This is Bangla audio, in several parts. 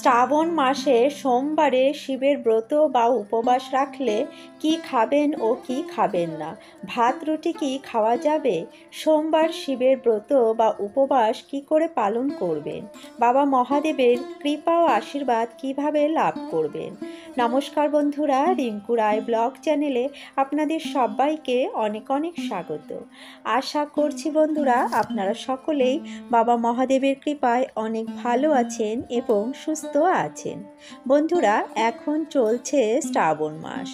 শ্রাবণ মাসে সোমবারে শিবের ব্রত বা উপবাস রাখলে কি খাবেন ও কি খাবেন না, ভাত রুটি কি খাওয়া যাবে? সোমবার শিবের ব্রত বা উপবাস কি করে পালন করবেন? বাবা মহাদেবের কৃপা ও আশীর্বাদ কিভাবে লাভ করবেন? নমস্কার বন্ধুরা, রিঙ্কু রায় ব্লগ চ্যানেলে আপনাদের সবাইকে অনেক অনেক স্বাগত। আশা করছি বন্ধুরা আপনারা সকলেই বাবা মহাদেবের কৃপায় অনেক ভালো আছেন এবং সুস্থ আছেন। বন্ধুরা, এখন চলছে শ্রাবণ মাস।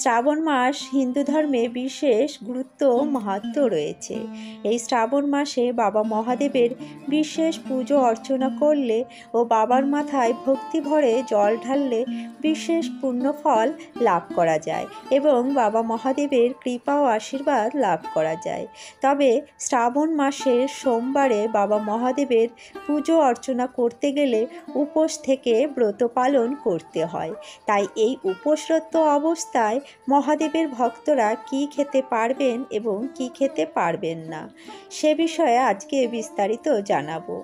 শ্রাবণ মাস হিন্দু ধর্মে বিশেষ গুরুত্ব মাহাত্ম্য রয়েছে। এই শ্রাবণ মাসে বাবা মহাদেবের বিশেষ পুজো অর্চনা করলে ও বাবার মাথায় ভক্তি ভরে জল ঢাললে বিশেষ পুণ্যফল লাভ করা যায় এবং বাবা মহাদেবের কৃপা ও আশীর্বাদ লাভ করা যায়। তবে শ্রাবণ মাসের সোমবারে বাবা মহাদেবের পুজো অর্চনা করতে গেলে উপোস থেকে ব্রত পালন করতে হয়। তাই এই উপোসরত অবস্থায় মহাদেবের ভক্তরা কি খেতে পারবেন এবং কি খেতে পারবেন না, সে বিষয়ে আজকে বিস্তারিত জানাবো।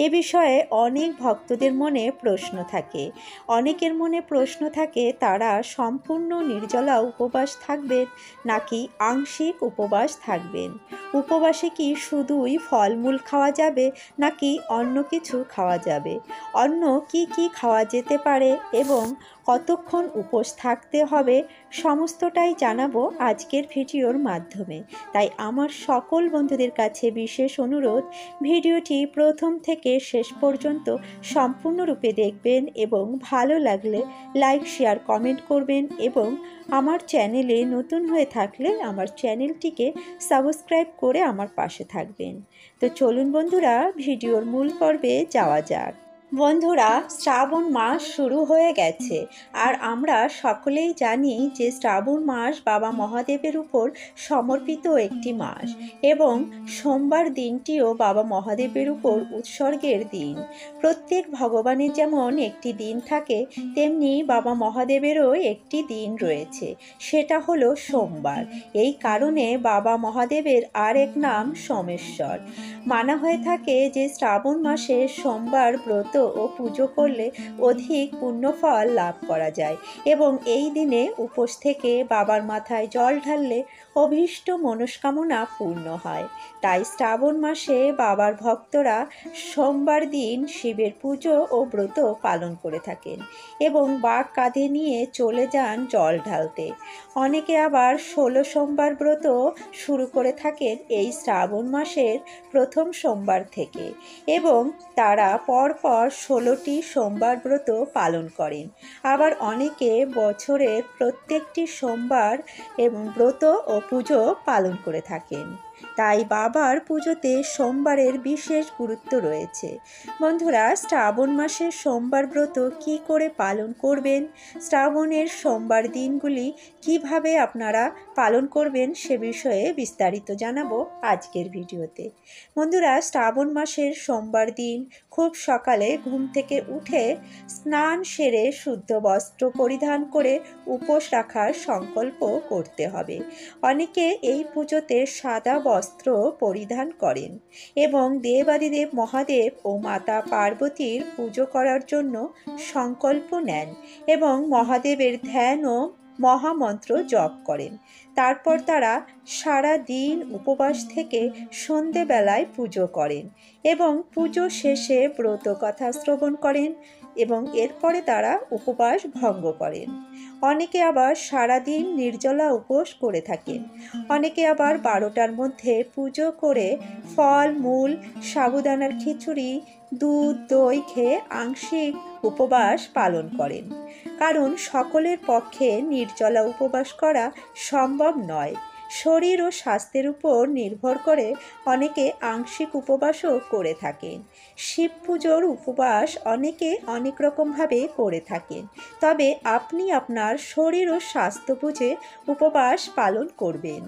এ বিষয়ে অনেক ভক্তদের মনে প্রশ্ন থাকে। অনেকের মনে প্রশ্ন থাকে তারা সম্পূর্ণ নির্জলা উপবাস থাকবেন নাকি আংশিক উপবাস থাকবেন। উপবাসে কি শুধুই ফলমূল খাওয়া যাবে নাকি অন্য কিছু খাওয়া যাবে? অন্য কি কি খাওয়া যেতে পারে এবং কতক্ষণ উপোস থাকতে হবে, সমস্তটাই জানাবো আজকের ভিডিওর মাধ্যমে। তাই আমার সকল বন্ধুদের কাছে বিশেষ অনুরোধ, ভিডিওটি প্রথম থেকে শেষ পর্যন্ত সম্পূর্ণরূপে দেখবেন এবং ভালো লাগলে লাইক শেয়ার কমেন্ট করবেন এবং আমার চ্যানেলে নতুন হয়ে থাকলে আমার চ্যানেলটিকে সাবস্ক্রাইব করে আমার পাশে থাকবেন। তো চলুন বন্ধুরা, ভিডিওর মূল পর্বে যাওয়া যাক। বন্ধুরা, শ্রাবণ মাস শুরু হয়ে গেছে আর আমরা সকলেই জানি যে শ্রাবণ মাস বাবা মহাদেবের উপর সমর্পিত একটি মাস এবং সোমবার দিনটিও বাবা মহাদেবের উপর উৎসর্গের দিন। প্রত্যেক ভগবানের যেমন একটি দিন থাকে তেমনি বাবা মহাদেবেরও একটি দিন রয়েছে, সেটা হলো সোমবার। এই কারণে বাবা মহাদেবের আর এক নাম সোমেশ্বর। মানা হয়ে থাকে যে শ্রাবণ মাসে সোমবার ব্রত ও পুজো করলে অধিক পুণ্যফল লাভ করা যায় এবং এই দিনে উপোস থেকে বাবার মাথায় জল ঢাললে অভীষ্ট মনস্কামনা পূর্ণ হয়। তাই শ্রাবণ মাসে বাবার ভক্তরা সোমবার দিন শিবের পুজো ও ব্রত পালন করে থাকেন এবং বাঁক কাঁধে নিয়ে চলে যান জল ঢালতে। অনেকে আবার 16 সোমবার ব্রত শুরু করে থাকেন এই শ্রাবণ মাসের প্রথম সোমবার থেকে এবং তারা পরপর 16টি সোমবার ব্রত পালন করেন। আবার অনেকে বছরের প্রত্যেকটি সোমবার এবং ব্রত ও পুজো পালন করে থাকেন। তাই বাবার পুজোতে সোমবারের বিশেষ গুরুত্ব রয়েছে। বন্ধুরা, শ্রাবণ মাসের সোমবার ব্রত কি করে পালন করবেন, শ্রাবণের সোমবার দিনগুলি কিভাবে আপনারা পালন করবেন, সে বিষয়ে বিস্তারিত জানাবো আজকের ভিডিওতে। বন্ধুরা, শ্রাবণ মাসের সোমবার দিন খুব সকালে ঘুম থেকে উঠে স্নান সেরে শুদ্ধ বস্ত্র পরিধান করে উপোস রাখার সংকল্প করতে হবে। অনেকে এই পুজোতে সাদা বস্ত্র পরিধান করেন এবং দেবাদিদেব মহাদেব ও মাতা পার্বতীর পুজো করার জন্য সংকল্প নেন এবং মহাদেবের ধ্যান ও মহামন্ত্র জপ করেন। তারপর তারা সারা দিন উপবাস থেকে সন্ধেবেলায় পুজো করেন এবং পুজো শেষে ব্রত কথা শ্রবণ করেন এবং এরপরে তারা উপবাস ভঙ্গ করেন। অনেকে আবার সারাদিন নির্জলা উপোস করে থাকেন। অনেকে আবার 12টার মধ্যে পুজো করে ফল মূল সাবুদানার খিচুড়ি দুধ দই খেয়ে আংশিক উপবাস পালন করেন, কারণ সকলের পক্ষে নির্জলা উপবাস করা সম্ভব নয়। শরীর ও স্বাস্থ্যের উপর নির্ভর করে অনেকে আংশিক উপবাসও করে থাকেন। শিব পুজোর উপবাস অনেকে অনেক রকমভাবে করে থাকেন, তবে আপনি আপনার শরীর ও স্বাস্থ্য বুঝে উপবাস পালন করবেন।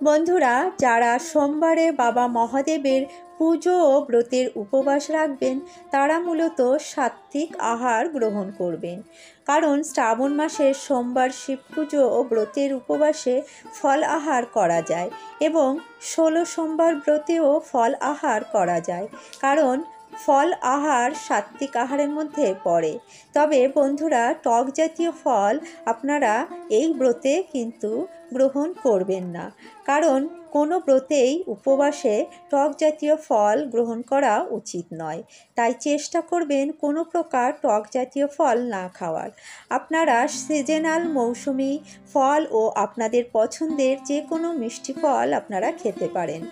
বন্ধুরা, যারা সোমবারে বাবা মহাদেবের পুজো ও ব্রতের উপবাস রাখবেন তারা মূলত সাত্ত্বিক আহার গ্রহণ করবেন, কারণ শ্রাবণ মাসের সোমবার শিব পুজো ও ব্রতের উপবাসে ফল আহার করা যায় এবং 16 সোমবার ব্রতেও ফল আহার করা যায়, কারণ ফল আহার সাত্ত্বিক আহারের মধ্যে পড়ে। তবে বন্ধুরা, টক জাতীয় ফল আপনারা এই ব্রতে কিন্তু গ্রহণ করবেন না, কারণ কোনো ব্রতেই উপবাসে টক জাতীয় ফল গ্রহণ করা উচিত নয়। তাই চেষ্টা করবেন কোনো প্রকার টক জাতীয় ফল না খাওয়ার। আপনারা সিজনাল মৌসুমি ফল ও আপনাদের পছন্দের যে কোনো মিষ্টি ফল আপনারা খেতে পারেন।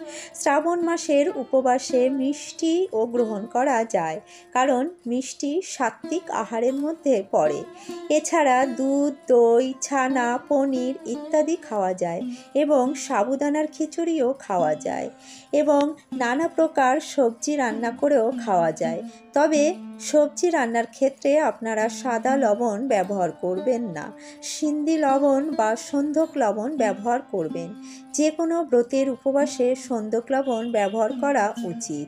শ্রাবণ মাসের উপবাসে মিষ্টিও গ্রহণ করা যায়, কারণ মিষ্টি সাত্ত্বিক আহারের মধ্যে পড়ে। এছাড়া দুধ, দই, ছানা, পনির ইত্যাদি খাওয়া যায় এবং সাবুদানার খিচুড়িও খাওয়া যায় এবং নানা প্রকার সবজি রান্না করেও খাওয়া যায়। তবে সবজি রান্নার ক্ষেত্রে আপনারা সাদা লবণ ব্যবহার করবেন না, সিন্ধি লবণ বা সন্ধক লবণ ব্যবহার করবেন। যে কোনো ব্রতের উপবাসে সন্ধক লবণ ব্যবহার করা উচিত।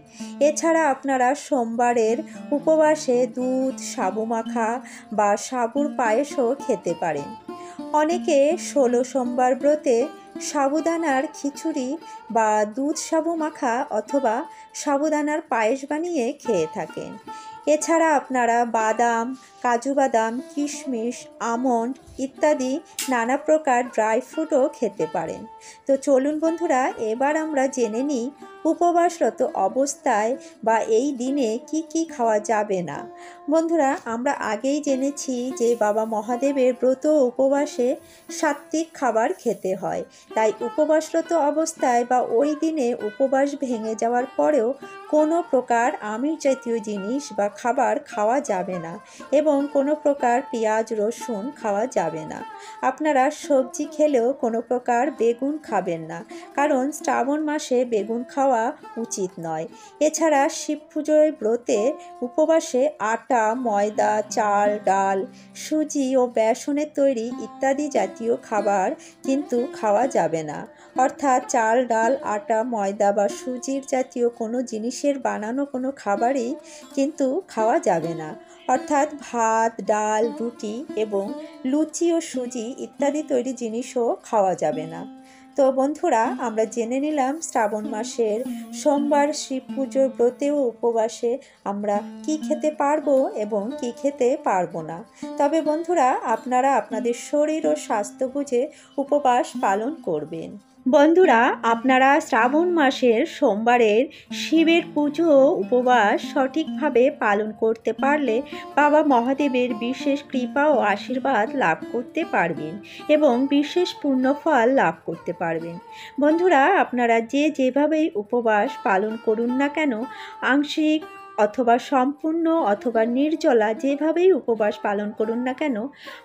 এছাড়া আপনারা সোমবারের উপবাসে দুধ, সাবু মাখা বা সাবুর পায়েসও খেতে পারেন। অনেকে ১৬ সোমবার ব্রতে সাবুদানার খিচুড়ি বা দুধ সাবু মাখা অথবা সাবুদানার পায়েস বানিয়ে খেয়ে থাকেন। এছাড়া আপনারা বাদাম, কাজু বাদাম, কিশমিশ, আমন্ড ইত্যাদি নানা প্রকার ড্রাই ফ্রুটও খেতে পারেন। তো চলুন বন্ধুরা, এবার আমরা জেনে নিই উপবাসরত অবস্থায় বা এই দিনে কি কি খাওয়া যাবে না। বন্ধুরা, আমরা আগেই জেনেছি যে বাবা মহাদেবের ব্রত উপবাসে সাত্ত্বিক খাবার খেতে হয়। তাই উপবাসরত অবস্থায় বা ওই দিনে উপবাস ভেঙে যাওয়ার পরেও কোনো প্রকার আমিষ জাতীয় জিনিস বা খাবার খাওয়া যাবে না এবং কোনো প্রকার পেঁয়াজ রসুন খাওয়া যাবে না। আপনারা সবজি খেলেও কোনো প্রকার বেগুন খাবেন না, কারণ শ্রাবণ মাসে বেগুন খাওয়া উচিত নয়। এছাড়া শিব পুজোয় ব্রতে উপবাসে আটা, ময়দা, চাল, ডাল, সুজি ও বেসনের তৈরি ইত্যাদি জাতীয় খাবার কিন্তু খাওয়া যাবে না। অর্থাৎ চাল, ডাল, আটা, ময়দা বা সুজির জাতীয় কোনো জিনিসের বানানো কোনো খাবারই কিন্তু খাওয়া যাবে না। অর্থাৎ ভাত, ডাল, রুটি এবং লুচি ও সুজি ইত্যাদি তৈরি জিনিসও খাওয়া যাবে না। তো বন্ধুরা, আমরা জেনে নিলাম শ্রাবণ মাসের সোমবার শিব পুজোর ব্রতে ও উপবাসে আমরা কি খেতে পারবো এবং কি খেতে পারবো না। তবে বন্ধুরা, আপনারা আপনাদের শরীর ও স্বাস্থ্য বুঝে উপবাস পালন করবেন। বন্ধুরা, আপনারা শ্রাবণ মাসের সোমবারের শিবের পুজো ও উপবাস সঠিকভাবে পালন করতে পারলে বাবা মহাদেবের বিশেষ কৃপা ও আশীর্বাদ লাভ করতে পারবেন এবং বিশেষ পুণ্যফল লাভ করতে পারবেন। বন্ধুরা, আপনারা যেভাবেই উপবাস পালন করুন না কেন, আংশিক অথবা সম্পূর্ণ অথবা নির্জলা যেভাবেই উপবাস পালন করুন না কেন,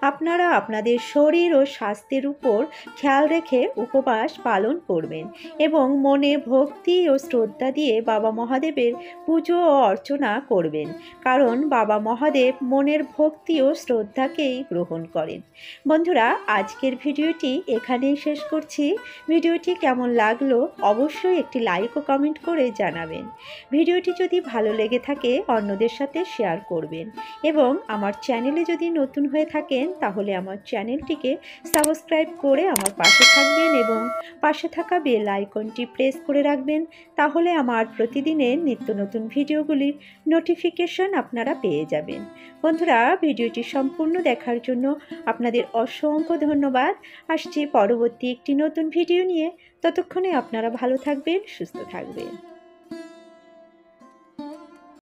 আপনারা আপনাদের শরীর ও স্বাস্থ্যের উপর খেয়াল রেখে উপবাস পালন করবেন এবং মনে ভক্তি ও শ্রদ্ধা দিয়ে বাবা মহাদেবের পুজো ও অর্চনা করবেন, কারণ বাবা মহাদেব মনের ভক্তি ও শ্রদ্ধাকেই গ্রহণ করেন। বন্ধুরা, আজকের ভিডিওটি এখানেই শেষ করছি। ভিডিওটি কেমন লাগলো অবশ্যই একটি লাইক ও কমেন্ট করে জানাবেন। ভিডিওটি যদি ভালো লেগে থাকে অন্যদের সাথে শেয়ার করবেন এবং আমার চ্যানেলে যদি নতুন হয়ে থাকেন তাহলে আমার চ্যানেলটিকে সাবস্ক্রাইব করে আমার পাশে থাকবেন এবং পাশে থাকা বেল আইকনটি প্রেস করে রাখবেন। তাহলে আমার প্রতিদিনের নিত্য নতুন ভিডিওগুলির নোটিফিকেশন আপনারা পেয়ে যাবেন। বন্ধুরা, ভিডিওটি সম্পূর্ণ দেখার জন্য আপনাদের অসংখ্য ধন্যবাদ। আসছি পরবর্তী একটি নতুন ভিডিও নিয়ে। ততক্ষণে আপনারা ভালো থাকবেন, সুস্থ থাকবেন।